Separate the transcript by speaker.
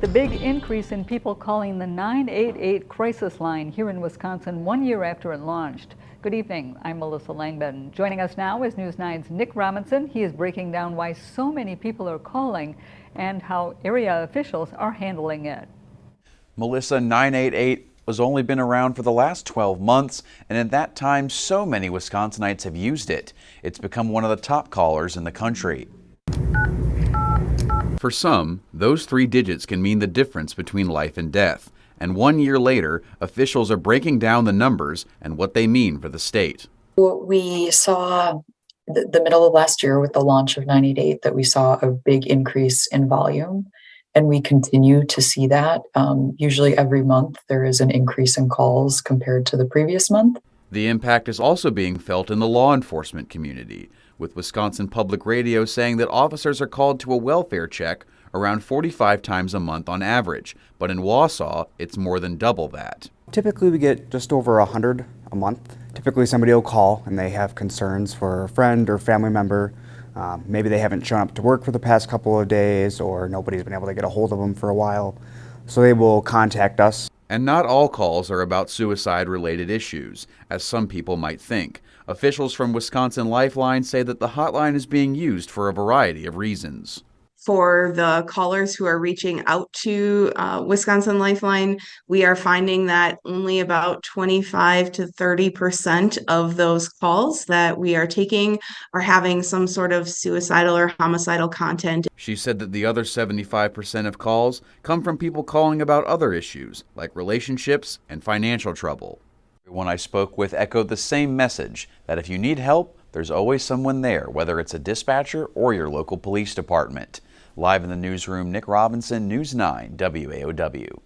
Speaker 1: The big increase in people calling the 988 crisis line here in Wisconsin 1 year after it launched. Good evening, I'm Melissa Langben. Joining us now is News 9's Nick Robinson. He is breaking down why so many people are calling and how area officials are handling it.
Speaker 2: Melissa, 988 has only been around for the last 12 months, and in that time so many Wisconsinites have used it. It's become one of the top callers in the country. For some, those 3 digits can mean the difference between life and death. And 1 year later, officials are breaking down the numbers and what they mean for the state.
Speaker 3: We saw the middle of last year with the launch of 988 that we saw a big increase in volume, and we continue to see that. Usually every month there is an increase in calls compared to the previous month.
Speaker 2: The impact is also being felt in the law enforcement community, with Wisconsin Public Radio saying that officers are called to a welfare check around 45 times a month on average, but in Wausau, it's more than double that.
Speaker 4: Typically we get just over 100 a month. Typically somebody will call and they have concerns for a friend or family member. Maybe they haven't shown up to work for the past couple of days, or nobody's been able to get a hold of them for a while. So they will contact us.
Speaker 2: And not all calls are about suicide-related issues, as some people might think. Officials from Wisconsin Lifeline say that the hotline is being used for a variety of reasons.
Speaker 5: For the callers who are reaching out to Wisconsin Lifeline, we are finding that only about 25 to 30% of those calls that we are taking are having some sort of suicidal or homicidal content.
Speaker 2: She said that the other 75% of calls come from people calling about other issues, like relationships and financial trouble. Everyone I spoke with echoed the same message, that if you need help, there's always someone there, whether it's a dispatcher or your local police department. Live in the newsroom, Nick Robinson, News 9 WAOW.